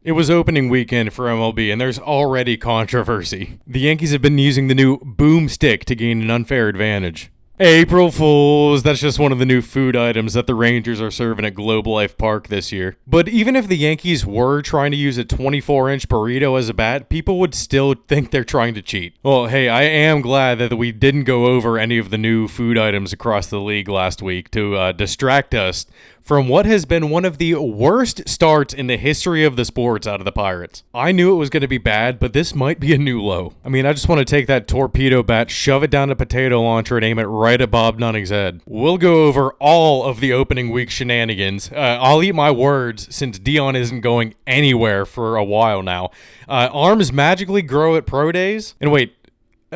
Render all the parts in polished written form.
It was opening weekend for MLB, and there's already controversy. The Yankees have been using the new boomstick to gain an unfair advantage. April Fools, that's just one of the new food items that the Rangers are serving at Globe Life Park this year. But even if the Yankees were trying to use a 24-inch burrito as a bat, people would still think they're trying to cheat. Well, hey, I am glad that we didn't go over any of the new food items across the league last week to distract us from what has been one of the worst starts in the history of the sports out of the Pirates. I knew it was going to be bad, but this might be a new low. I mean, I just want to take that torpedo bat, shove it down a potato launcher, and aim it right at Bob Nunning's head. We'll go over all of the opening week shenanigans. I'll eat my words since Dion isn't going anywhere for a while now. Arms magically grow at pro days. And wait,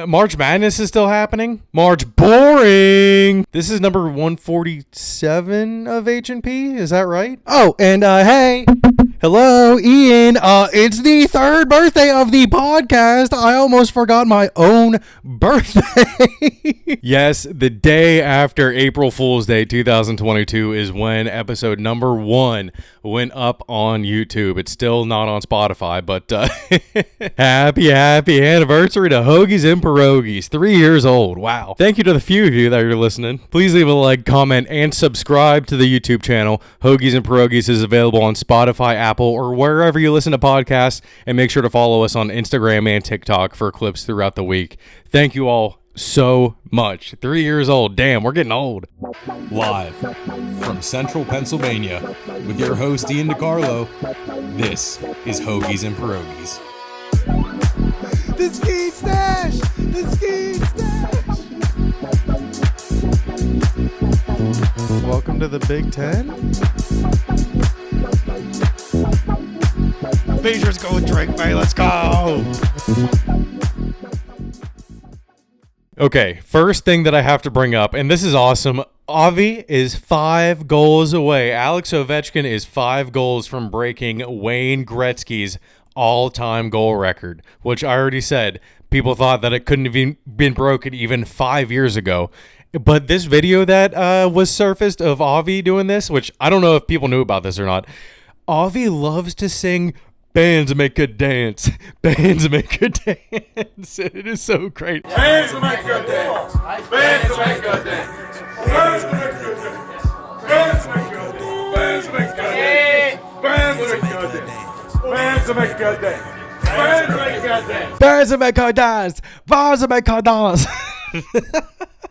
March Madness is still happening? March boring! This is number 147 of HN'P, is that right? Oh, and hey, hello, Ian. It's the third birthday of the podcast. I almost forgot my own birthday. Yes, the day after April Fool's Day 2022 is when episode number 1 went up on YouTube. It's still not on Spotify, but happy anniversary to Hoagies and Pierogis, 3 years old. Wow. Thank you to the few of you that are listening. Please leave a like, comment, and subscribe to the YouTube channel. Hoagies and Pierogis is available on Spotify, Apple, or wherever you listen to podcasts, and make sure to follow us on Instagram and TikTok for clips throughout the week. Thank you all so much. 3 years old. Damn, we're getting old. Live from Central Pennsylvania with your host Ian DiCarlo, this is Hoagies and Pierogis. The ski stash! The ski stash! Welcome to the Big Ten. Beezer's going drink, man. Let's go! Okay, first thing that I have to bring up, and this is awesome. Avi is 5 goals away. Alex Ovechkin is 5 goals from breaking Wayne Gretzky's all-time goal record, which I already said people thought that it couldn't have been broken even 5 years ago. But this video that was surfaced of Avi doing this, which I don't know if people knew about this or not, Avi loves to sing "Bands make good dance, bands make good dance." It is so great. Bands make good dance, bands make good dance, bands make good dance, bands make good dance, bands make good dance, bands make good dance. Bands make good dance. Bands make good dance. Bands make good dance. Bands make good dance.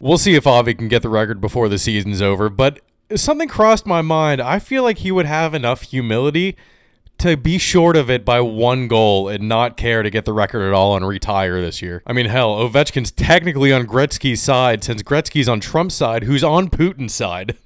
We'll see if Avi can get the record before the season's over, but something crossed my mind. I feel like he would have enough humility to be short of it by 1 goal and not care to get the record at all and retire this year. I mean, hell, Ovechkin's technically on Gretzky's side since Gretzky's on Trump's side, who's on Putin's side.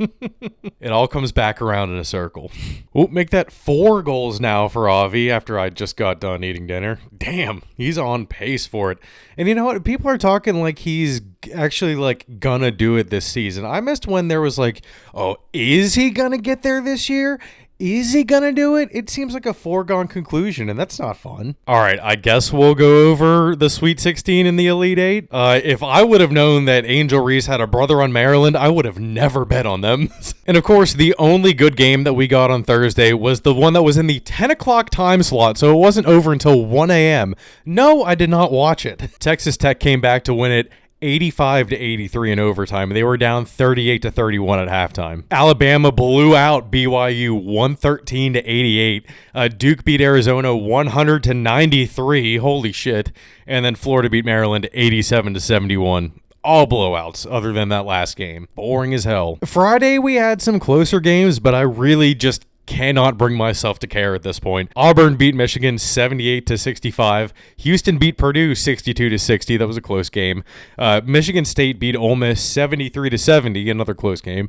It all comes back around in a circle. Oh, make that 4 goals now for Avi after I just got done eating dinner. Damn, he's on pace for it. And you know what? People are talking like he's actually like gonna do it this season. I missed when there was like, oh, is he gonna get there this year? Is he gonna do it? It seems like a foregone conclusion, and that's not fun. All right, I guess we'll go over the Sweet 16 and the Elite 8. If I would have known that Angel Reese had a brother on Maryland, I would have never bet on them. And of course, the only good game that we got on Thursday was the one that was in the 10 o'clock time slot, so it wasn't over until 1 a.m. No, I did not watch it. Texas Tech came back to win it 85-83 in overtime. They were down 38-31 at halftime. Alabama blew out BYU 113-88. Duke beat Arizona 100-93. Holy shit. And then Florida beat Maryland 87-71. All blowouts other than that last game. Boring as hell. Friday we had some closer games, but I really just cannot bring myself to care at this point. Auburn beat Michigan 78-65. Houston beat Purdue 62-60. That was a close game. Michigan State beat Ole Miss 73-70. Another close game.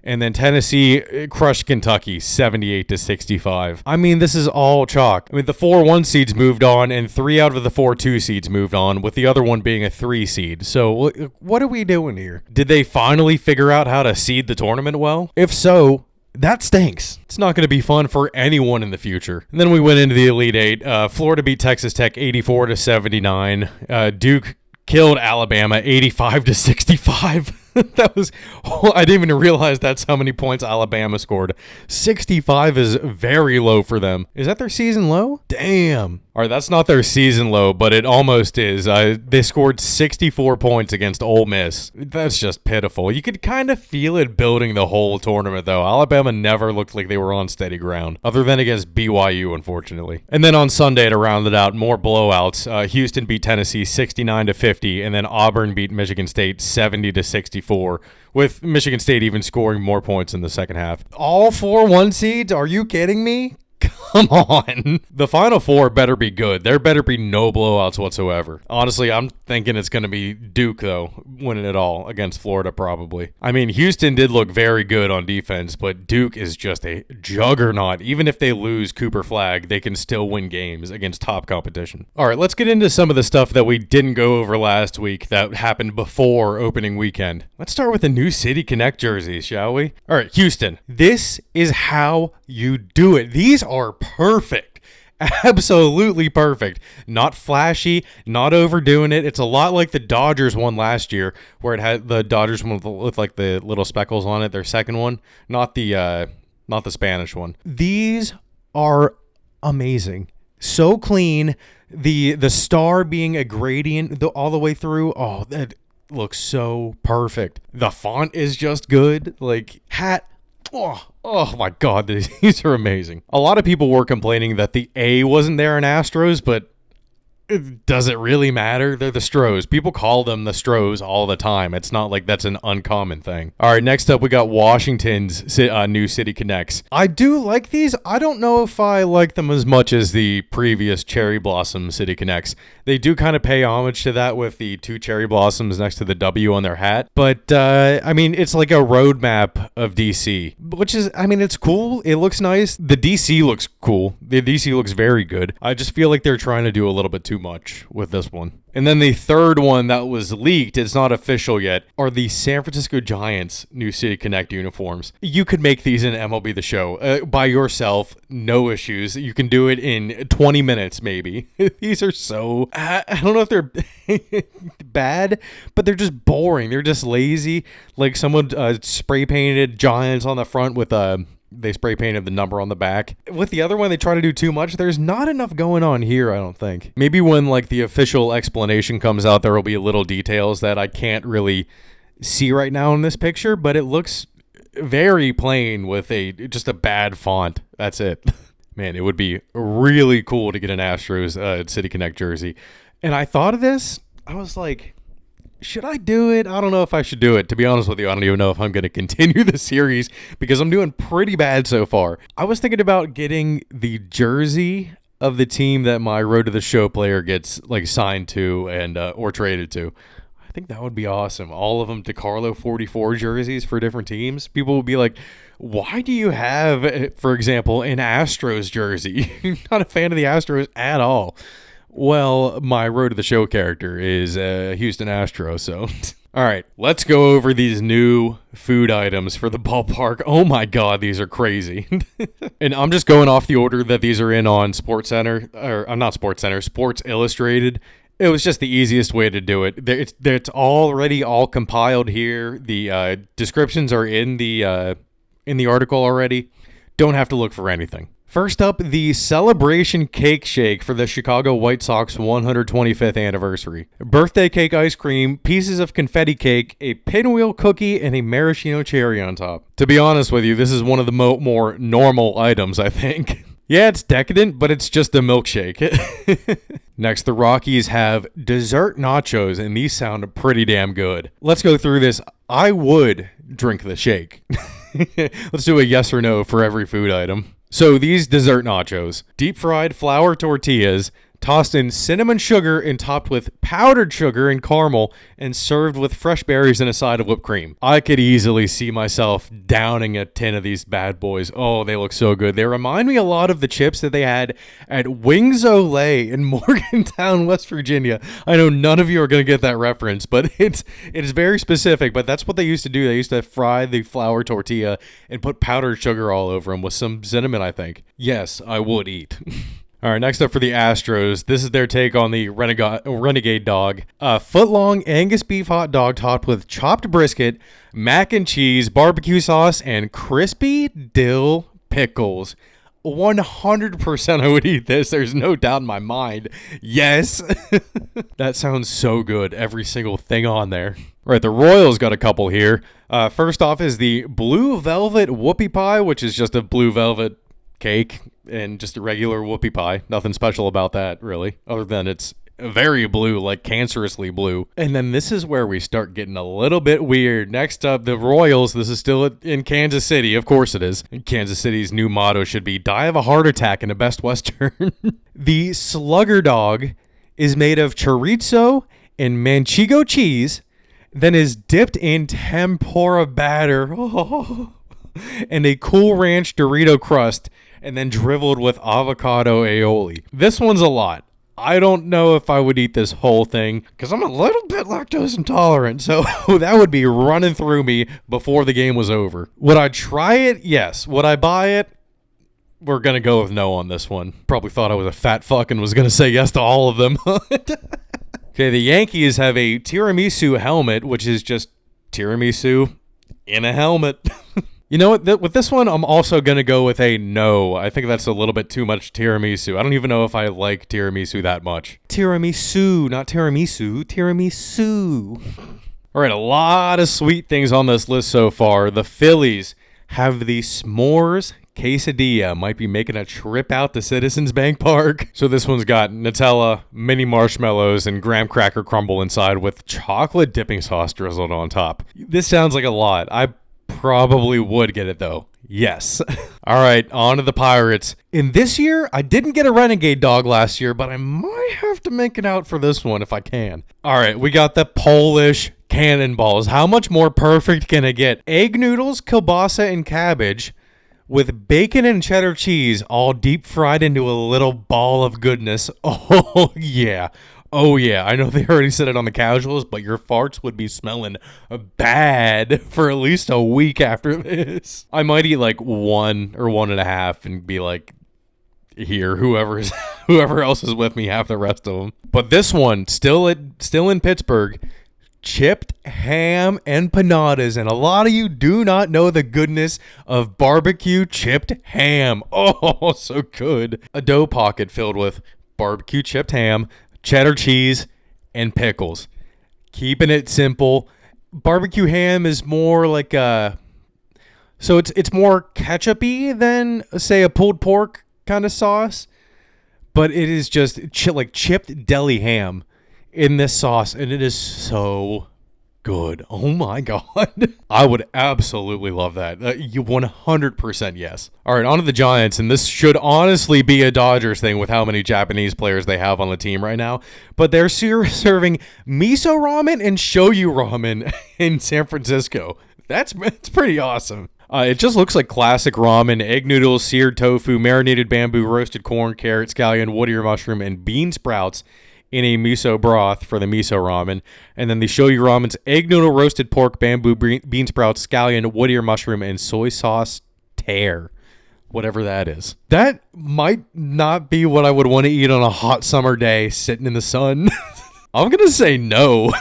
And then Tennessee crushed Kentucky 78-65. I mean, this is all chalk. I mean, the 4-1 seeds moved on, and 3 out of the 4-2 seeds moved on, with the other one being a 3 seed. So what are we doing here? Did they finally figure out how to seed the tournament well? If so, that stinks. It's not going to be fun for anyone in the future. And then we went into the Elite 8. Florida beat Texas Tech 84-79. Duke killed Alabama 85-65. That was, I didn't even realize that's how many points Alabama scored. 65 is very low for them. Is that their season low? Damn. All right, that's not their season low, but it almost is. They scored 64 points against Ole Miss. That's just pitiful. You could kind of feel it building the whole tournament, though. Alabama never looked like they were on steady ground, other than against BYU, unfortunately. And then on Sunday, to round it out, more blowouts. Houston beat Tennessee 69-50, and then Auburn beat Michigan State 70-64, with Michigan State even scoring more points in the second half. All 4 1 seeds? Are you kidding me? Come on. The Final Four better be good. There better be no blowouts whatsoever. Honestly, I'm thinking it's going to be Duke, though, winning it all against Florida, probably. I mean, Houston did look very good on defense, but Duke is just a juggernaut. Even if they lose Cooper Flagg, they can still win games against top competition. All right, let's get into some of the stuff that we didn't go over last week that happened before opening weekend. Let's start with the new City Connect jerseys, shall we? All right, Houston. This is how you do it. These are perfect. Absolutely perfect. Not flashy, not overdoing it. It's a lot like the Dodgers one last year, where it had the Dodgers one with like the little speckles on it, their second one, not the Spanish one. These are amazing. So clean. The star being a gradient all the way through. Oh, that looks so perfect. The font is just good. Like hat. Oh my God, these are amazing. A lot of people were complaining that the A wasn't there in Astros, but does it really matter? They're the Stros. People call them the Stros all the time. It's not like that's an uncommon thing. All right, next up, we got Washington's new City Connects. I do like these. I don't know if I like them as much as the previous Cherry Blossom City Connects. They do kind of pay homage to that with the 2 cherry blossoms next to the W on their hat. But, I mean, it's like a roadmap of DC, which is, I mean, it's cool. It looks nice. The DC looks cool. The DC looks very good. I just feel like they're trying to do a little bit too much with this one. And then the third one that was leaked, it's not official yet, are the San Francisco Giants new City Connect uniforms. You could make these in MLB The Show by yourself, no issues. You can do it in 20 minutes maybe. These are so, I don't know if they're bad, but they're just boring. They're just lazy. Like someone spray painted Giants on the front with they spray painted the number on the back. With the other one, they try to do too much. There's not enough going on here, I don't think. Maybe when like the official explanation comes out, there will be little details that I can't really see right now in this picture, but it looks very plain with just a bad font. That's it. Man, it would be really cool to get an Astros City Connect jersey. And I thought of this. I was like, should I do it? I don't know if I should do it. To be honest with you, I don't even know if I'm going to continue the series because I'm doing pretty bad so far. I was thinking about getting the jersey of the team that my Road to the Show player gets like signed to and or traded to. I think that would be awesome. All of them DeCarlo 44 jerseys for different teams. People would be like, why do you have, for example, an Astros jersey? You're not a fan of the Astros at all. Well, my Road to the Show character is a Houston Astro, so... All right, let's go over these new food items for the ballpark. Oh my God, these are crazy. And I'm just going off the order that these are in on SportsCenter, or not SportsCenter, Sports Illustrated. It was just the easiest way to do it. It's already all compiled here. The descriptions are in the article already. Don't have to look for anything. First up, the Celebration Cake Shake for the Chicago White Sox 125th anniversary. Birthday cake ice cream, pieces of confetti cake, a pinwheel cookie, and a maraschino cherry on top. To be honest with you, this is one of the more normal items, I think. Yeah, it's decadent, but it's just a milkshake. Next, the Rockies have dessert nachos, and these sound pretty damn good. Let's go through this. I would drink the shake. Let's do a yes or no for every food item. So these dessert nachos, deep fried flour tortillas, tossed in cinnamon sugar and topped with powdered sugar and caramel and served with fresh berries and a side of whipped cream. I could easily see myself downing a tin of these bad boys. Oh, they look so good. They remind me a lot of the chips that they had at Wings Olay in Morgantown, West Virginia. I know none of you are going to get that reference, but it is very specific, but that's what they used to do. They used to fry the flour tortilla and put powdered sugar all over them with some cinnamon, I think. Yes, I would eat. All right, next up for the Astros, this is their take on the Renegade dog. A foot-long Angus beef hot dog topped with chopped brisket, mac and cheese, barbecue sauce, and crispy dill pickles. 100% I would eat this. There's no doubt in my mind. Yes. That sounds so good. Every single thing on there. All right, the Royals got a couple here. First off is the blue velvet whoopie pie, which is just a blue velvet cake and just a regular whoopie pie. Nothing special about that, really, other than it's very blue, like cancerously blue. And then this is where we start getting a little bit weird. Next up, the Royals. This is still in Kansas City. Of course it is. Kansas City's new motto should be die of a heart attack in a Best Western. The Slugger dog is made of chorizo and manchego cheese, then is dipped in tempura batter and a Cool Ranch Dorito crust, and then dribbled with avocado aioli. This one's a lot. I don't know if I would eat this whole thing because I'm a little bit lactose intolerant, so that would be running through me before the game was over. Would I try it? Yes. Would I buy it? We're going to go with no on this one. Probably thought I was a fat fuck and was going to say yes to all of them. Okay, the Yankees have a tiramisu helmet, which is just tiramisu in a helmet. You know what? With this one, I'm also going to go with a no. I think that's a little bit too much tiramisu. I don't even know if I like tiramisu that much. Tiramisu, not tiramisu. Tiramisu. All right, a lot of sweet things on this list so far. The Phillies have the s'mores quesadilla. Might be making a trip out to Citizens Bank Park. So this one's got Nutella, mini marshmallows, and graham cracker crumble inside with chocolate dipping sauce drizzled on top. This sounds like a lot. I probably would get it though. Yes. All right, on to the Pirates. In this year, I didn't get a Renegade dog last year, but I might have to make it out for this one if I can. All right, we got the Polish cannonballs. How much more perfect can it get? Egg noodles, kielbasa, and cabbage with bacon and cheddar cheese all deep fried into a little ball of goodness. Oh, yeah. Oh, yeah, I know they already said it on the casuals, but your farts would be smelling bad for at least a week after this. I might eat like one or one and a half and be like, here, whoever else is with me, have the rest of them. But this one, still in Pittsburgh, chipped ham and panadas, and a lot of you do not know the goodness of barbecue chipped ham. Oh, so good. A dough pocket filled with barbecue chipped ham, cheddar cheese, and pickles. Keeping it simple. Barbecue ham is more like so it's more ketchup-y than, say, a pulled pork kind of sauce, but it is just like chipped deli ham in this sauce, and it is so good. Oh my god. I would absolutely love that. You 100% yes. All right, on to the Giants, and this should honestly be a Dodgers thing with how many Japanese players they have on the team right now, but they're serving miso ramen and shoyu ramen in San Francisco. That's pretty awesome. It just looks like classic ramen: egg noodles, seared tofu, marinated bamboo, roasted corn, carrot, scallion, wood ear mushroom, and bean sprouts in a miso broth for the miso ramen. And then the shoyu ramen's egg noodle, roasted pork, bamboo, bean sprouts, scallion, wood ear mushroom, and soy sauce tear. Whatever that is. That might not be what I would want to eat on a hot summer day sitting in the sun. I'm going to say no.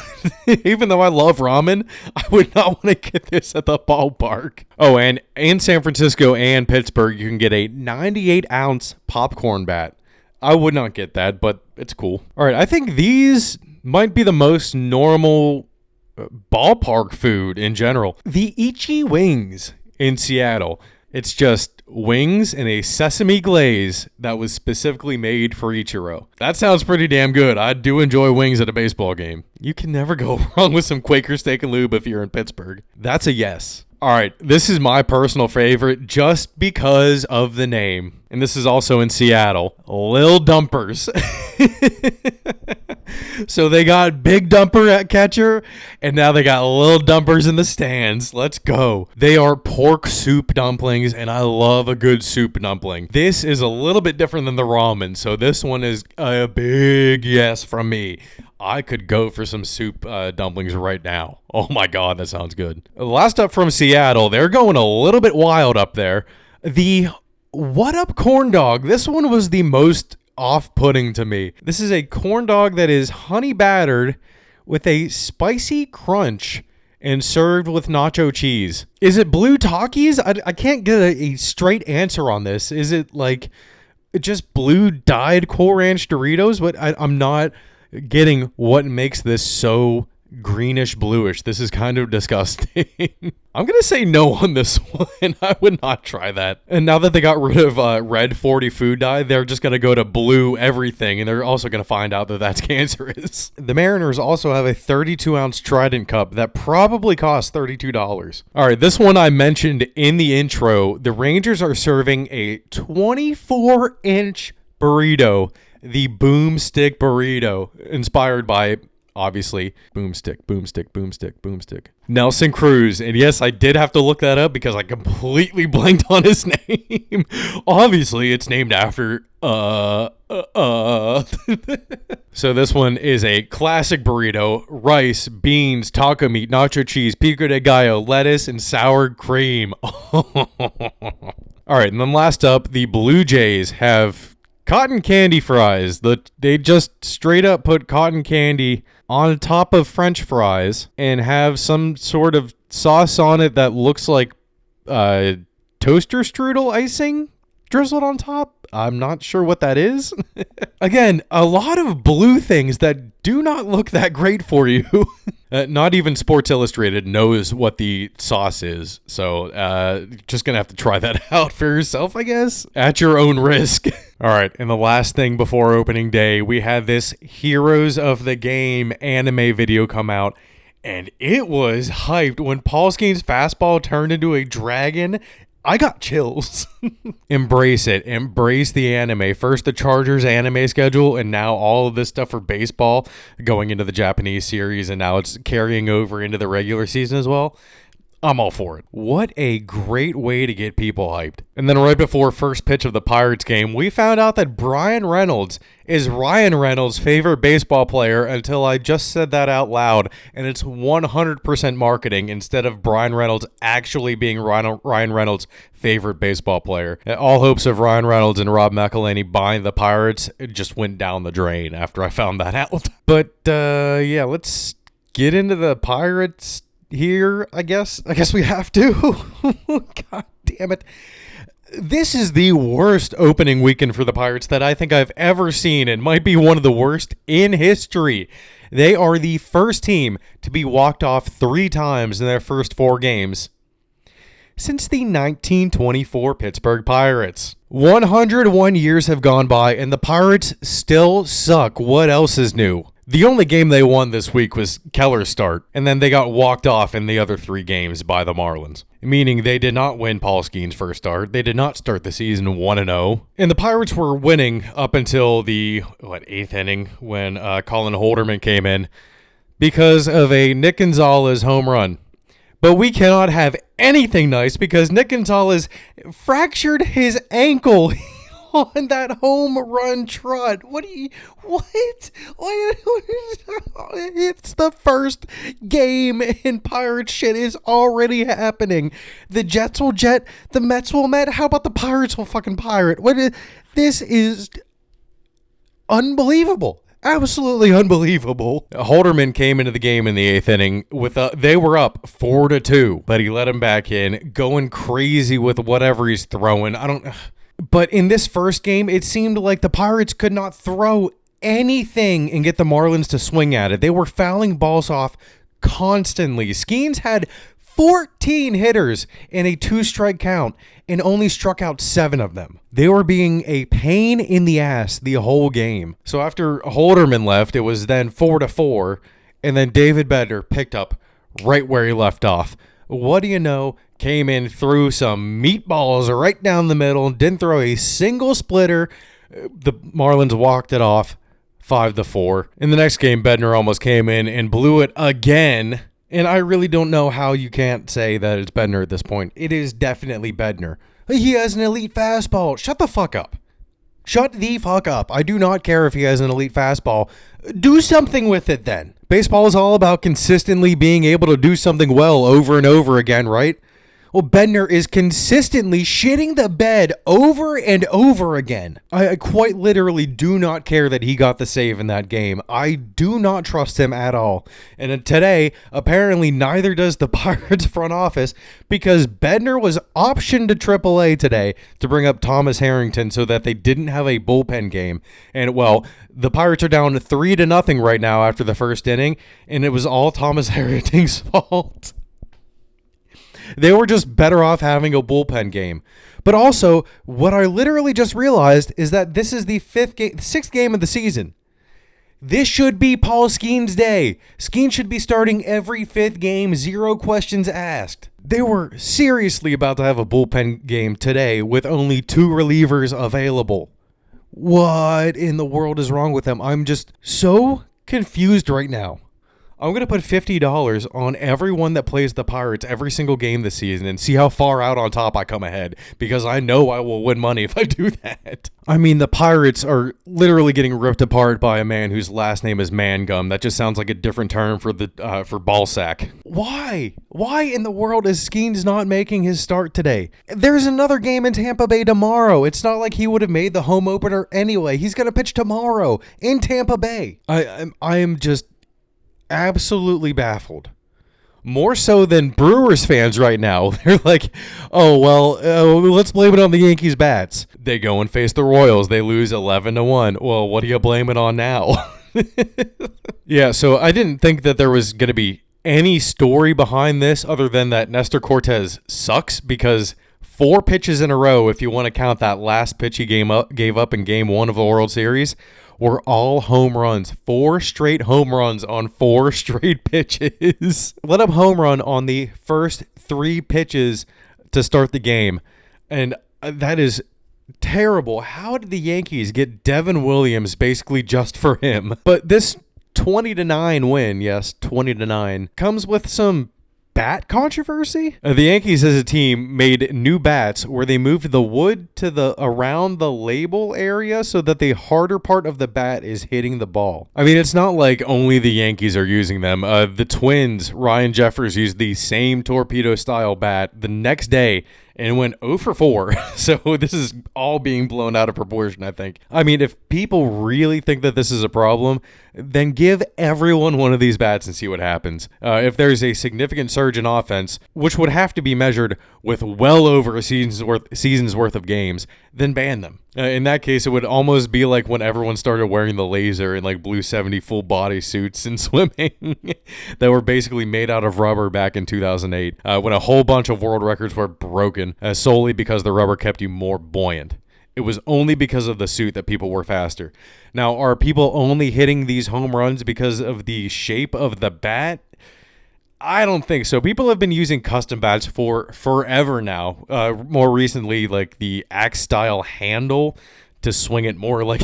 Even though I love ramen, I would not want to get this at the ballpark. Oh, and in San Francisco and Pittsburgh, you can get a 98-ounce popcorn bat. I would not get that, but it's cool. All right, I think these might be the most normal ballpark food in general. The Ichi wings in Seattle. It's just wings in a sesame glaze that was specifically made for Ichiro. That sounds pretty damn good. I do enjoy wings at a baseball game. You can never go wrong with some Quaker Steak and Lube if you're in Pittsburgh. That's a yes. All right, this is my personal favorite just because of the name. And this is also in Seattle. Lil Dumpers. So they got Big Dumper at catcher, and now they got Lil Dumpers in the stands. Let's go. They are pork soup dumplings, and I love a good soup dumpling. This is a little bit different than the ramen, so this one is a big yes from me. I could go for some soup dumplings right now. Oh my god, that sounds good. Last up from Seattle, they're going a little bit wild up there. The What Up Corn Dog. This one was the most off-putting to me. This is a corn dog that is honey battered with a spicy crunch and served with nacho cheese. Is it blue Takis? I can't get a straight answer on this. Is it like just blue dyed Cool Ranch Doritos? But I'm not getting what makes this so greenish bluish. This is kind of disgusting. I'm gonna say no on this one. I would not try that. And now that they got rid of red 40 food dye, they're just gonna go to blue everything, and they're also gonna find out that that's cancerous. The Mariners also have a 32-ounce Trident cup that probably costs $32. All right, this one I mentioned in the intro. The Rangers are serving a 24-inch burrito, the Boomstick burrito, inspired by, obviously, Boomstick, Boomstick, Boomstick, Boomstick. Nelson Cruz. And yes, I did have to look that up because I completely blanked on his name. Obviously, it's named after, So this one is a classic burrito: rice, beans, taco meat, nacho cheese, pico de gallo, lettuce, and sour cream. All right, and then last up, the Blue Jays have cotton candy fries. They just straight up put cotton candy on top of French fries and have some sort of sauce on it that looks like toaster strudel icing drizzled on top. I'm not sure what that is. Again, a lot of blue things that do not look that great for you. Not even Sports Illustrated knows what the sauce is. So just going to have to try that out for yourself, I guess, at your own risk. All right. And the last thing before opening day, we had this Heroes of the Game anime video come out. And it was hyped. When Paul Skeens' fastball turned into a dragon, I got chills. Embrace it. Embrace the anime. First the Chargers anime schedule, and now all of this stuff for baseball going into the Japanese series, and now it's carrying over into the regular season as well. I'm all for it. What a great way to get people hyped. And then right before first pitch of the Pirates game, we found out that Brian Reynolds is Ryan Reynolds' favorite baseball player until I just said that out loud, and it's 100% marketing instead of Brian Reynolds actually being Ryan Reynolds' favorite baseball player. All hopes of Ryan Reynolds and Rob McElhenney buying the Pirates just went down the drain after I found that out. But yeah, let's get into the Pirates here, I guess we have to. God damn it. This is the worst opening weekend for the Pirates that I think I've ever seen, and might be one of the worst in history. They are the first team to be walked off 3 times in their first 4 games since the 1924 Pittsburgh Pirates. 101 years have gone by, and the Pirates still suck. What else is new? The only game they won this week was Keller's start, and then they got walked off in the other 3 games by the Marlins. Meaning they did not win Paul Skeens' first start. They did not start the season 1-0. And the Pirates were winning up until the 8th inning when Colin Holderman came in because of a Nick Gonzalez home run. But we cannot have anything nice because Nick Gonzalez fractured his ankle on that home run trot. What? It's the first game and Pirate shit is already happening. The Jets will jet, the Mets will Met. How about the Pirates will fucking pirate? This is unbelievable. Absolutely unbelievable. Holderman came into the game in the 8th inning with they were up 4-2, but he let him back in, going crazy with whatever he's throwing. But in this first game, it seemed like the Pirates could not throw anything and get the Marlins to swing at it. They were fouling balls off constantly. Skeens had 14 hitters in a 2-strike count and only struck out 7 of them. They were being a pain in the ass the whole game. So after Holderman left, it was then 4-4, and then David Bednar picked up right where he left off. What do you know? Came in, threw some meatballs right down the middle, didn't throw a single splitter. The Marlins walked it off 5-4. In the next game, Bednar almost came in and blew it again. And I really don't know how you can't say that it's Bednar at this point. It is definitely Bednar. He has an elite fastball. Shut the fuck up. Shut the fuck up. I do not care if he has an elite fastball. Do something with it then. Baseball is all about consistently being able to do something well over and over again, right? Well, Bednar is consistently shitting the bed over and over again. I quite literally do not care that he got the save in that game. I do not trust him at all. And today, apparently neither does the Pirates front office, because Bednar was optioned to AAA today to bring up Thomas Harrington so that they didn't have a bullpen game. And, well, the Pirates are down 3-0 right now after the first inning, and it was all Thomas Harrington's fault. They were just better off having a bullpen game. But also, what I literally just realized is that this is the sixth game of the season. This should be Paul Skeen's day. Skeen should be starting every fifth game, 0 questions asked. They were seriously about to have a bullpen game today with only 2 relievers available. What in the world is wrong with them? I'm just so confused right now. I'm going to put $50 on everyone that plays the Pirates every single game this season and see how far out on top I come ahead, because I know I will win money if I do that. I mean, the Pirates are literally getting ripped apart by a man whose last name is Mangum. That just sounds like a different term for ball sack. Why? Why in the world is Skeens not making his start today? There's another game in Tampa Bay tomorrow. It's not like he would have made the home opener anyway. He's going to pitch tomorrow in Tampa Bay. I am just absolutely baffled. More so than Brewers fans right now. They're like, oh, well, let's blame it on the Yankees bats. They go and face the Royals. They lose 11-1. Well, what do you blame it on now? Yeah, so I didn't think that there was going to be any story behind this other than that Nestor Cortes sucks, because 4 pitches in a row, if you want to count that last pitch he gave up in Game 1 of the World Series, were all home runs. 4 straight home runs on 4 straight pitches. Let up home run on the first 3 pitches to start the game. And that is terrible. How did the Yankees get Devin Williams basically just for him? But this 20-9 win, yes, 20-9, comes with some bat controversy. The Yankees as a team made new bats where they moved the wood to the around the label area so that the harder part of the bat is hitting the ball. I mean, it's not like only the Yankees are using them. The Twins, Ryan Jeffers, used the same torpedo style bat the next day and went 0 for 4. So this is all being blown out of proportion, I think. I mean, if people really think that this is a problem, then give everyone one of these bats and see what happens. If there's a significant surge in offense, which would have to be measured with well over a season's worth of games, then ban them. In that case, it would almost be like when everyone started wearing the laser in like Blue 70 full body suits and swimming that were basically made out of rubber back in 2008, when a whole bunch of world records were broken solely because the rubber kept you more buoyant. It was only because of the suit that people were faster. Now, are people only hitting these home runs because of the shape of the bat? I don't think so. People have been using custom bats for forever now. More recently, like the axe style handle to swing it more like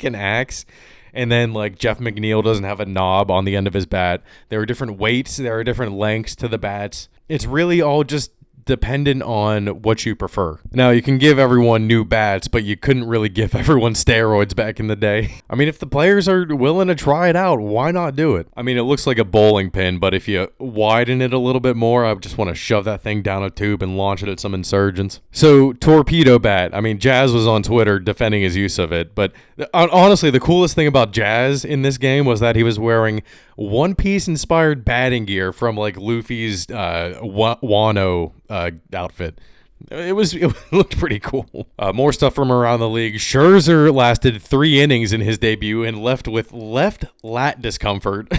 an axe. And then like Jeff McNeil doesn't have a knob on the end of his bat. There are different weights. There are different lengths to the bats. It's really all just dependent on what you prefer. Now, you can give everyone new bats, but you couldn't really give everyone steroids back in the day. I mean, if the players are willing to try it out, why not do it? I mean, it looks like a bowling pin, but if you widen it a little bit more, I just want to shove that thing down a tube and launch it at some insurgents. So, torpedo bat. I mean, Jazz was on Twitter defending his use of it, but honestly, the coolest thing about Jazz in this game was that he was wearing One Piece inspired batting gear from like Luffy's Wano outfit. It looked pretty cool. More stuff from around the league. Scherzer lasted 3 innings in his debut and left with left lat discomfort.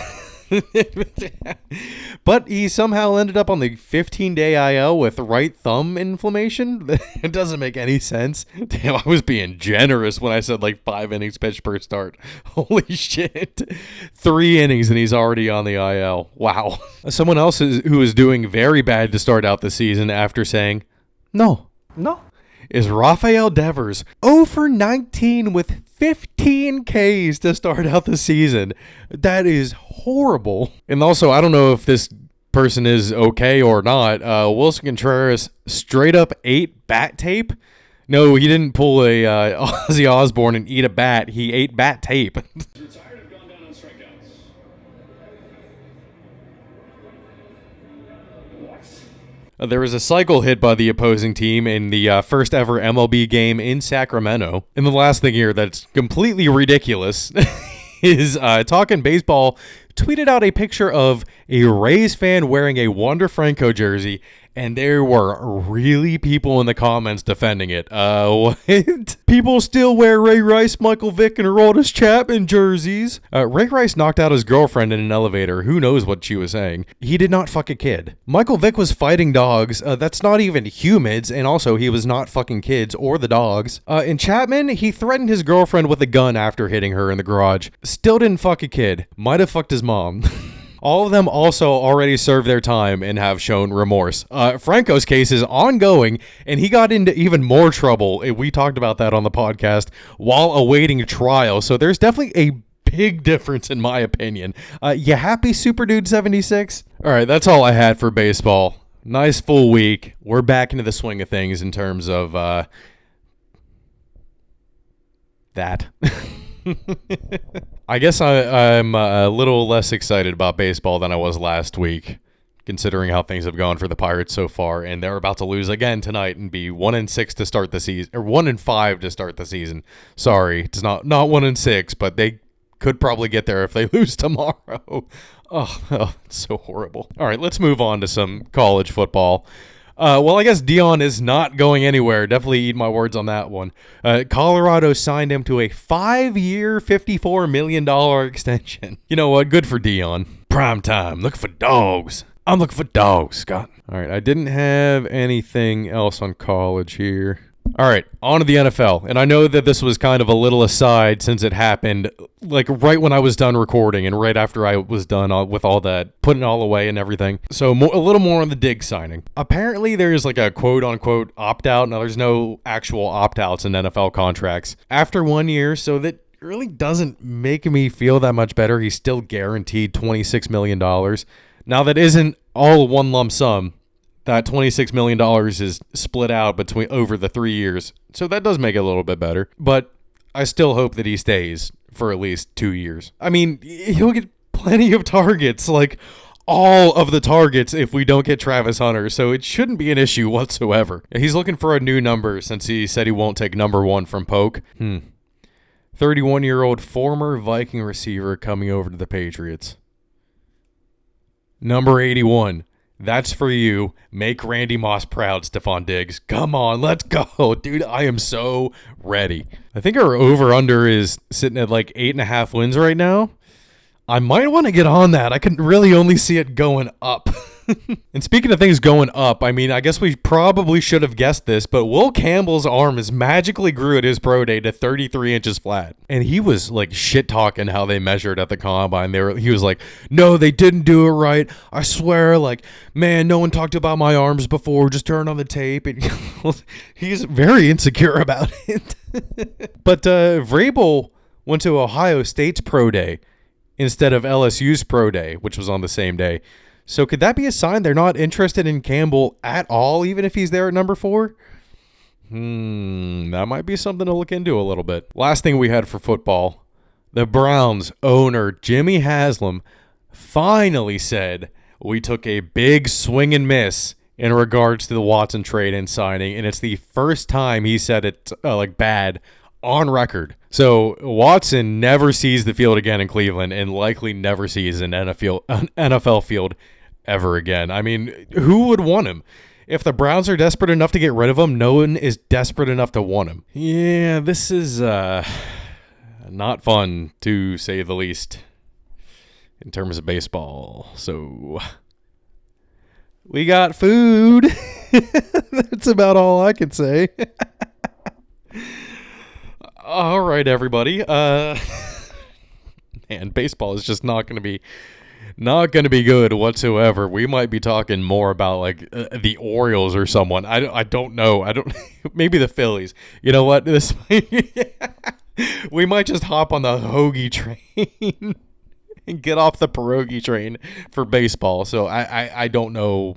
But he somehow ended up on the 15-day IL with right thumb inflammation. It doesn't make any sense. Damn, I was being generous when I said like 5 innings pitched per start. Holy shit. 3 innings and he's already on the IL. Wow. Someone else who is doing very bad to start out the season after saying, no, is Rafael Devers. 0 for 19 with 15 Ks to start out the season. That is horrible. And also, I don't know if this person is okay or not. Wilson Contreras straight up ate bat tape. No, he didn't pull a Ozzy Osbourne and eat a bat. He ate bat tape. Retired have gone down on strikeouts. What? There was a cycle hit by the opposing team in the first ever MLB game in Sacramento. And the last thing here that's completely ridiculous is Talking Baseball tweeted out a picture of a Rays fan wearing a Wander Franco jersey, and there were really people in the comments defending it. What? People still wear Ray Rice, Michael Vick, and Aroldis Chapman jerseys. Ray Rice knocked out his girlfriend in an elevator. Who knows what she was saying? He did not fuck a kid. Michael Vick was fighting dogs. That's not even humans, and also he was not fucking kids or the dogs. In Chapman, he threatened his girlfriend with a gun after hitting her in the garage. Still didn't fuck a kid. Might have fucked his mom. All of them also already served their time and have shown remorse. Franco's case is ongoing, and he got into even more trouble. We talked about that on the podcast while awaiting trial. So there's definitely a big difference in my opinion. You happy, Super Dude 76? All right, that's all I had for baseball. Nice full week. We're back into the swing of things in terms of that. I guess I'm a little less excited about baseball than I was last week, considering how things have gone for the Pirates so far, and they're about to lose again tonight and be 1-6 to start the season, or 1-5 to start the season. Sorry, it's not 1-6, but they could probably get there if they lose tomorrow. Oh, it's so horrible. All right, let's move on to some college football. Well, I guess Deion is not going anywhere. Definitely eat my words on that one. Colorado signed him to a 5-year, $54 million extension. You know what? Good for Deion. Prime time. Looking for dogs. I'm looking for dogs, Scott. All right. I didn't have anything else on college here. All right, on to the NFL. And I know that this was kind of a little aside since it happened like right when I was done recording and right after I was done with all that, putting it all away and everything. So a little more on the Diggs signing. Apparently there's like a quote-unquote opt-out. Now, there's no actual opt-outs in NFL contracts. After 1 year, so that really doesn't make me feel that much better. He's still guaranteed $26 million. Now, that isn't all one lump sum. That $26 million is split out over the 3 years. So that does make it a little bit better. But I still hope that he stays for at least 2 years. I mean, he'll get plenty of targets, like all of the targets if we don't get Travis Hunter. So it shouldn't be an issue whatsoever. He's looking for a new number since he said he won't take number 1 from Polk. 31-year-old former Viking receiver coming over to the Patriots. Number 81. That's for you. Make Randy Moss proud, Stephon Diggs. Come on, let's go. Dude, I am so ready. I think our over-under is sitting at like 8.5 wins right now. I might want to get on that. I can really only see it going up. And speaking of things going up, I mean, I guess we probably should have guessed this, but Will Campbell's arm is magically grew at his pro day to 33 inches flat. And he was like shit-talking how they measured at the combine. He was like, no, they didn't do it right. I swear, like, man, no one talked about my arms before. Just turn on the tape. And he's very insecure about it. But Vrabel went to Ohio State's pro day instead of LSU's pro day, which was on the same day. So could that be a sign they're not interested in Campbell at all, even if he's there at number 4? That might be something to look into a little bit. Last thing we had for football, the Browns owner, Jimmy Haslam, finally said, we took a big swing and miss in regards to the Watson trade and signing, and it's the first time he said it bad on record. So Watson never sees the field again in Cleveland and likely never sees an NFL field ever again. I mean, who would want him? If the Browns are desperate enough to get rid of him, no one is desperate enough to want him. Yeah, this is not fun, to say the least, in terms of baseball. So we got food. That's about all I can say. All right, everybody. Man, baseball is just not going to be good whatsoever. We might be talking more about like the Orioles or someone. I don't know. Maybe the Phillies. You know what? We might just hop on the Hoagie train and get off the Pierogis train for baseball. So I don't know.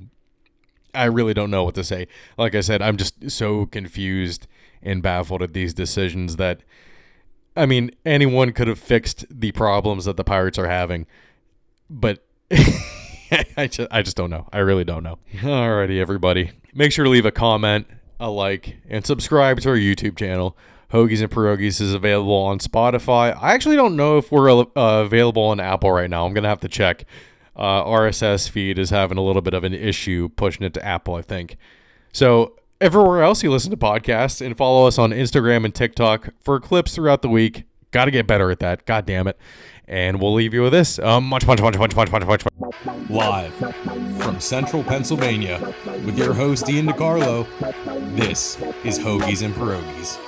I really don't know what to say. Like I said, I'm just so confused and baffled at these decisions that, I mean, anyone could have fixed the problems that the Pirates are having, but I just don't know. I really don't know. Alrighty, everybody. Make sure to leave a comment, a like, and subscribe to our YouTube channel. Hoagies and Pierogis is available on Spotify. I actually don't know if we're available on Apple right now. I'm going to have to check. RSS feed is having a little bit of an issue pushing it to Apple, I think. So everywhere else you listen to podcasts, and follow us on Instagram and TikTok for clips throughout the week. Got to get better at that. God damn it. And we'll leave you with this. Much. Live from Central Pennsylvania with your host, Ian DiCarlo, this is Hoagies and Pierogis.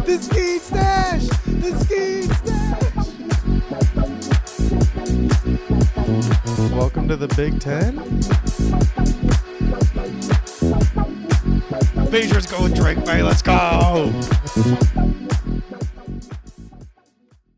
The Skeet Stash! The Skeet Stash! Welcome to the Big Ten. Beijers go drink, man. Let's go!